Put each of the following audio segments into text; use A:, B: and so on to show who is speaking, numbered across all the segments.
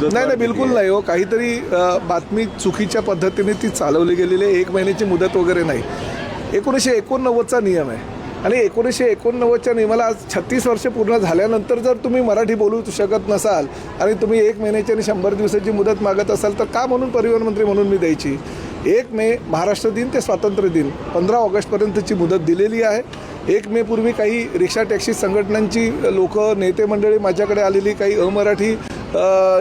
A: नाही बिलकुल नाही हो. काहीतरी बातमी चुकीच्या पद्धतीने ती चालवली गेलेली आहे. 1 महिन्याची मुदत वगैरे नाही. 1989चा नियम आहे आणि 1989च्या नियमाला आज 36 वर्ष पूर्ण झाल्यानंतर जर तुम्ही मराठी बोलू शकत नसाल आणि तुम्ही 1 महिन्याची आणि 100 दिवसाची मुदत मागत असाल तर का म्हणून परिवहन मंत्री म्हणून मी द्यायची. 1 मे महाराष्ट्र दिन ते स्वातंत्र्य दिन 15 ऑगस्टपर्यंतची मुदत दिलेली आहे. 1 मे पूर्वी काही रिक्षा टॅक्सी संघटनांची लोक नेते मंडळी माझ्याकडे आलेली, काही अमराठी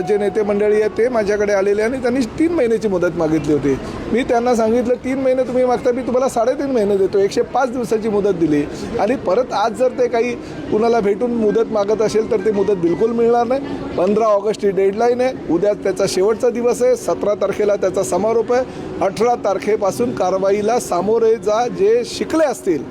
A: जे नेते मंडळी आहेत ते माझ्याकडे आलेले आणि त्यांनी 3 महिन्याची मुदत मागितली होती. मी त्यांना सांगितलं 3 महिने तुम्ही मागता, मी तुम्हाला 3.5 महिने देतो. 105 दिवसाची मुदत दिली आणि परत आज जर ते काही कुणाला भेटून मुदत मागत असेल तर ते मुदत बिलकुल मिळणार नाही. 15 ऑगस्ट ही डेडलाईन आहे. उद्या त्याचा शेवटचा दिवस आहे. 17 तारखेला त्याचा समारोप आहे. 18 तारखेपासून कारवाईला सामोरे जा. जे शिकले असतील,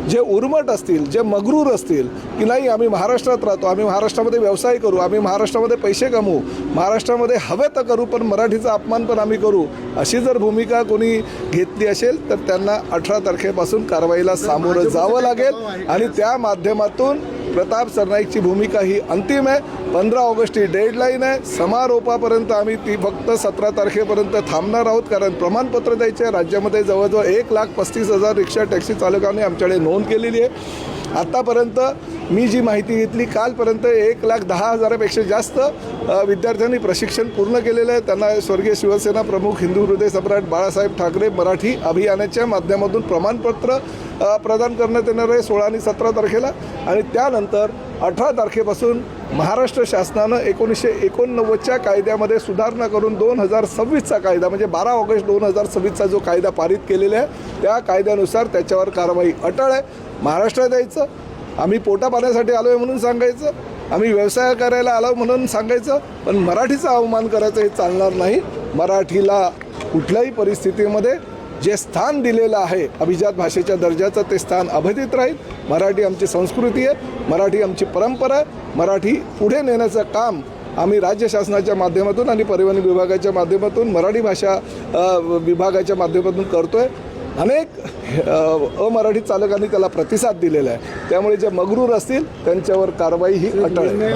A: जे उर्मट असतील, जे मगरूर असतील की नाही आम्ही महाराष्ट्रात राहतो, आम्ही महाराष्ट्रामध्ये व्यवसाय करू, आम्ही महाराष्ट्रामध्ये पैसे कमवू, महाराष्ट्रामध्ये हवे तर करू पण मराठीचा अपमान पण आम्ही करू, अशी जर भूमिका कोणी घेतली असेल तर त्यांना 18 तारखेपासून कारवाईला सामोरं जावं लागेल आणि त्या माध्यमातून प्रताप सरनाईकची भूमिका ही अंतिम आहे. 15 ऑगस्ट ही डेडलाईन आहे. समारोपापर्यंत आम्ही ती फक्त 17 तारखेपर्यंत थांबणार आहोत कारण प्रमाणपत्र द्यायचे. राज्यामध्ये जवळजवळ 1,35,000 रिक्षा टॅक्सी चालकांनी आमच्याकडे नोंद केलेली आहे. आतापर्यंत मी जी माहिती घेतली कालपर्यंत 1,10,000पेक्षा जास्त विद्यार्थ्यांनी प्रशिक्षण पूर्ण केलेलं आहे. त्यांना स्वर्गीय शिवसेना प्रमुख हिंदू हृदय सम्राट बाळासाहेब ठाकरे मराठी अभियानाच्या माध्यमातून प्रमाणपत्र प्रदान करण्यात येणार आहे 16 आणि 17 तारखेला आणि त्यानंतर 18 तारखेपासून महाराष्ट्र शासनानं 1989च्या कायद्यामध्ये सुधारणा करून 2026चा कायदा म्हणजे 12 ऑगस्ट 2026चा जो कायदा पारित केलेला आहे त्या कायद्यानुसार त्याच्यावर कारवाई अटळ आहे. महाराष्ट्रात यायचं, आम्ही पोटा पाण्यासाठी आलो आहे म्हणून सांगायचं, आम्ही व्यवसाय करायला आलो म्हणून सांगायचं, पण मराठीचा अवमान करायचं हे चालणार नाही. मराठीला कुठल्याही परिस्थितीमध्ये जे स्थान दिलेलं आहे अभिजात भाषेच्या दर्जाचं ते स्थान अबाधित राहील. मराठी आमची संस्कृती आहे, मराठी आमची परंपरा आहे. मराठी पुढे नेण्याचं काम आम्ही राज्य शासनाच्या माध्यमातून आणि परिवहन विभागाच्या माध्यमातून मराठी भाषा विभागाच्या माध्यमातून करतो आहे. अनेक अमराठी चालकांनी त्याला प्रतिसाद दिलेला आहे. त्यामुळे जे मगरूर असतील त्यांच्यावर कारवाई ही अटळ आहे.